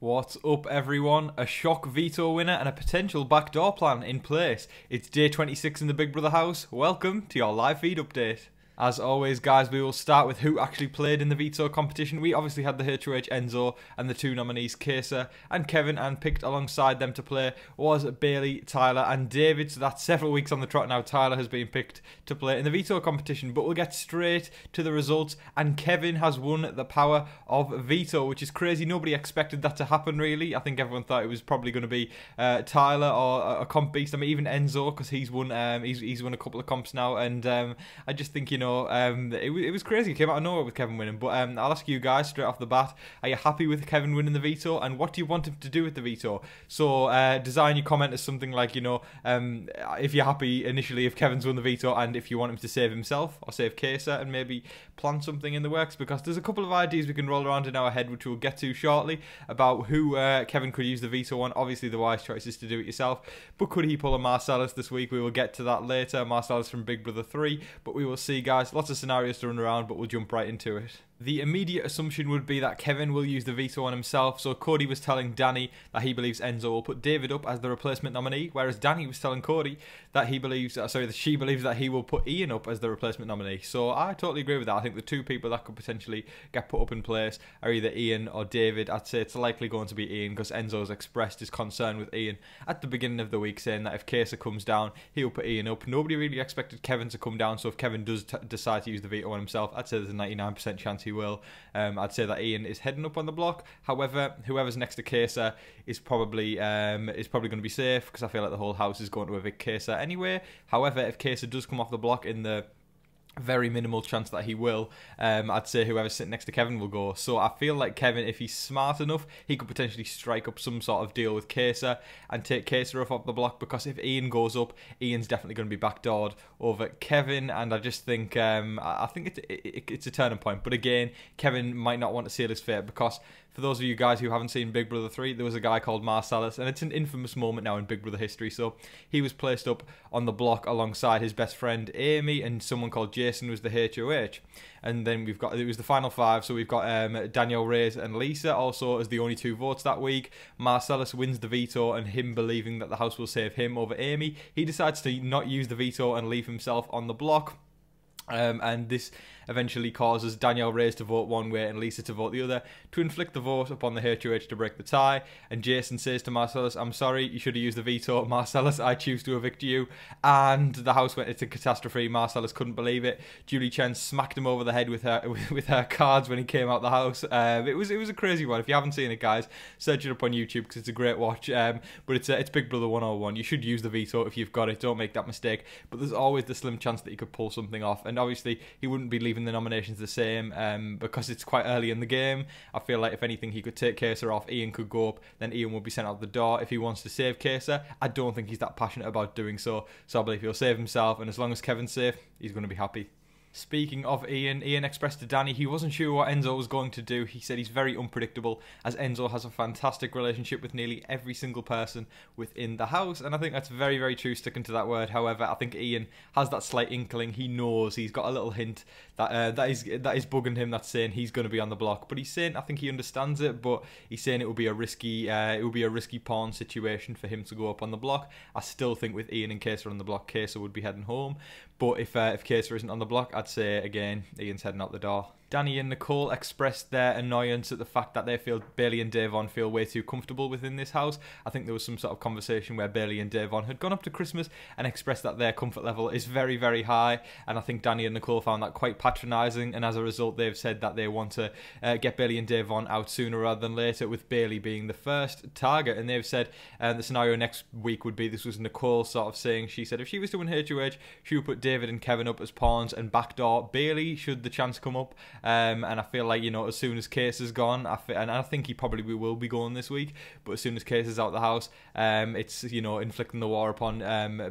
What's up, everyone? A shock veto winner and a potential backdoor plan in place. It's day 26 in the Big Brother house. Welcome to your live feed update. As always, guys, we will start with who actually played in the veto competition. We obviously had the HOH Enzo and the two nominees, Kesa and Kevin, and picked alongside them to play was Bailey, Tyler and David. So that's several weeks on the trot now. Tyler has been picked to play in the veto competition, but we'll get straight to the results. And Kevin has won the power of veto, which is crazy. Nobody expected that to happen, really. I think everyone thought it was probably going to be Tyler or a comp beast. I mean, even Enzo, because he's won a couple of comps now. And I just think, you know, it was crazy. It came out of nowhere with Kevin winning. But I'll ask you guys straight off the bat, are you happy with Kevin winning the veto? And what do you want him to do with the veto? So design your comment as something like, you know, if you're happy initially if Kevin's won the veto, and if you want him to save himself or save Kesa, and maybe plan something in the works, because there's a couple of ideas we can roll around in our head, which we'll get to shortly, about who Kevin could use the veto on. Obviously the wise choice is to do it yourself, but could he pull a Marcellus this week? We will get to that later. Marcellus from Big Brother 3, but we will see, guys. Lots of scenarios to run around, but we'll jump right into it. The immediate assumption would be that Kevin will use the veto on himself. So Cody was telling Danny that he believes Enzo will put David up as the replacement nominee, whereas Danny was telling Cody that he believes, she believes that he will put Ian up as the replacement nominee. So I totally agree with that. I think the two people that could potentially get put up in place are either Ian or David. I'd say it's likely going to be Ian, because Enzo's expressed his concern with Ian at the beginning of the week, saying that if Kesa comes down, he'll put Ian up. Nobody really expected Kevin to come down, so if Kevin does decide to use the veto on himself, I'd say there's a 99% chance he will. I'd say that Ian is heading up on the block. However, whoever's next to Kesa is probably going to be safe, because I feel like the whole house is going to evict Kesa anyway. However, if Kesa does come off the block, in the very minimal chance that he will, I'd say whoever's sitting next to Kevin will go. So I feel like Kevin, if he's smart enough, he could potentially strike up some sort of deal with Kesa and take Kesa off the block, because if Ian goes up, Ian's definitely going to be backdoored over Kevin, and I just think I think it's a turning point. But again, Kevin might not want to seal his fate, because for those of you guys who haven't seen Big Brother 3, there was a guy called Marcellus, and it's an infamous moment now in Big Brother history. So he was placed up on the block alongside his best friend Amy, and someone called Jason was the HOH. And then it was the final five, so we've got Danielle Rose and Lisa also as the only two votes that week. Marcellus wins the veto, and him believing that the house will save him over Amy, he decides to not use the veto and leave himself on the block. And this eventually causes Danielle Rose to vote one way and Lisa to vote the other, to inflict the vote upon the HOH to break the tie. And Jason says to Marcellus, "I'm sorry, you should have used the veto. Marcellus, I choose to evict you." And the house went into catastrophe. Marcellus couldn't believe it. Julie Chen smacked him over the head with her cards when he came out the house. It was a crazy one. If you haven't seen it, guys, search it up on YouTube, because it's a great watch. But it's Big Brother 101. You should use the veto if you've got it. Don't make that mistake. But there's always the slim chance that you could pull something off. And obviously, he wouldn't be leaving the nominations the same, because it's quite early in the game. I feel like if anything, he could take Kesa off, Ian could go up, then Ian will be sent out the door if he wants to save Kesa. I don't think he's that passionate about doing so, so I believe he'll save himself, and as long as Kevin's safe, he's going to be happy. Speaking of Ian expressed to Danny he wasn't sure what Enzo was going to do. He said he's very unpredictable, as Enzo has a fantastic relationship with nearly every single person within the house, and I think that's very, very true, sticking to that word. However, I think Ian has that slight inkling. He knows, he's got a little hint that that is bugging him, that's saying he's going to be on the block. But he's saying, I think he understands it, but he's saying it would be a risky pawn situation for him to go up on the block. I still think with Ian and Kesa on the block, Kesa would be heading home. But if Kesa isn't on the block, I'd say, again, Ian's heading out the door. Danny and Nicole expressed their annoyance at the fact that they feel Bailey and Davon feel way too comfortable within this house. I think there was some sort of conversation where Bailey and Davon had gone up to Christmas and expressed that their comfort level is very, very high, and I think Danny and Nicole found that quite patronising, and as a result they've said that they want to get Bailey and Davon out sooner rather than later, with Bailey being the first target. And they've said the scenario next week would be, this was Nicole sort of saying, she said if she was doing HOH, she would put David and Kevin up as pawns and backdoor Bailey should the chance come up. And I feel like, you know, as soon as Kesa's gone, and I think he probably will be going this week, but as soon as Kesa's out the house, it's, you know, inflicting the war upon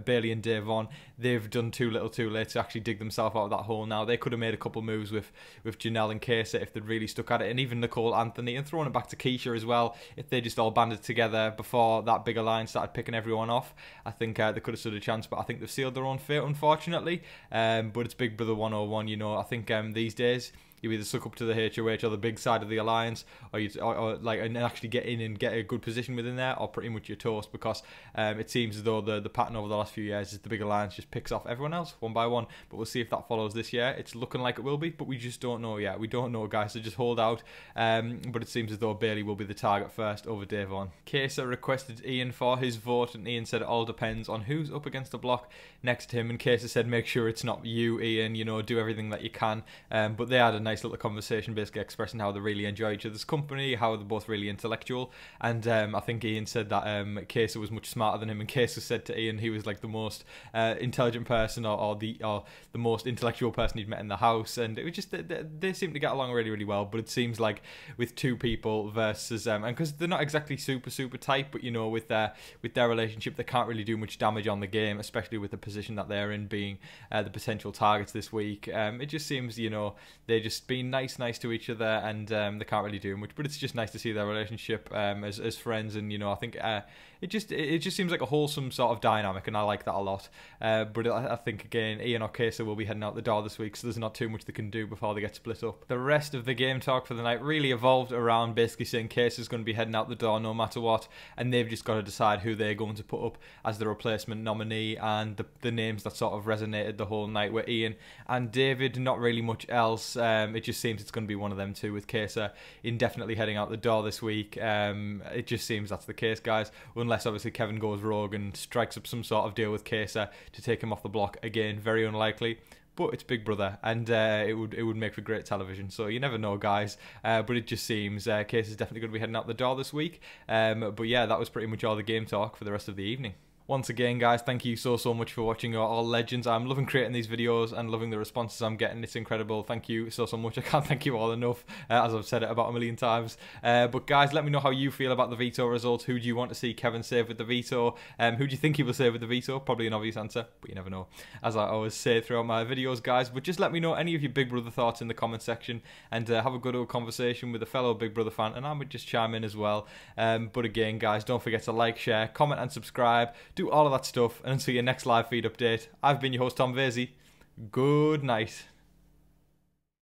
Bailey and Davon. They've done too little too late to actually dig themselves out of that hole now. They could have made a couple moves with Janelle and Kesa if they'd really stuck at it, and even Nicole, Anthony, and throwing it back to Keisha as well, if they just all banded together before that big alliance started picking everyone off. I think they could have stood a chance, but I think they've sealed their own fate, unfortunately. But it's Big Brother 101, you know. I think these days you either suck up to the HOH or the big side of the alliance, or like and actually get in and get a good position within there, or pretty much you're toast, because it seems as though the pattern over the last few years is the big alliance just picks off everyone else one by one. But we'll see if that follows this year. It's looking like it will be, but we just don't know yet. We don't know, guys, so just hold out. But it seems as though Bailey will be the target first over Davon. Kesa requested Ian for his vote, and Ian said it all depends on who's up against the block next to him. And Kesa said, make sure it's not you, Ian, you know, do everything that you can. But they had a nice little conversation, basically expressing how they really enjoy each other's company, how they're both really intellectual. And I think Ian said that Kesa was much smarter than him, and Kesa said to Ian he was like the most intelligent person, or the most intellectual person he'd met in the house. And it was just they seem to get along really, really well. But it seems like with two people versus and because they're not exactly super tight, but you know, with their relationship, they can't really do much damage on the game, especially with the position that they're in, being the potential targets this week. It just seems, you know, they're just being nice to each other, and they can't really do much. But it's just nice to see their relationship as friends, and you know, I think it just seems like a wholesome sort of dynamic, and I like that a lot. But I think again, Ian or Kesa will be heading out the door this week, so there's not too much they can do before they get split up. The rest of the game talk for the night really evolved around basically saying Kesa's going to be heading out the door no matter what, and they've just got to decide who they're going to put up as the replacement nominee. And the names that sort of resonated the whole night were Ian and David, not really much else. It just seems it's going to be one of them two, with Kesa indefinitely heading out the door this week. It just seems that's the case, guys, unless obviously Kevin goes rogue and strikes up some sort of deal with Kesa to take him off the block. Again, very unlikely, but it's Big Brother, and it would make for great television, so you never know, guys. But it just seems Kesa's definitely going to be heading out the door this week. But yeah, that was pretty much all the game talk for the rest of the evening. Once again, guys, thank you so much for watching. You're all legends. I'm loving creating these videos and loving the responses I'm getting. It's incredible. Thank you so much. I can't thank you all enough, as I've said it about a million times. But guys, let me know how you feel about the veto results. Who do you want to see Kevin save with the veto? Who do you think he will save with the veto? Probably an obvious answer, but you never know, as I always say throughout my videos, guys. But just let me know any of your Big Brother thoughts in the comment section, and have a good old conversation with a fellow Big Brother fan, and I would just chime in as well. But again, guys, don't forget to like, share, comment and subscribe. Do all of that stuff. And until your next live feed update, I've been your host, Tom Vasey. Good night.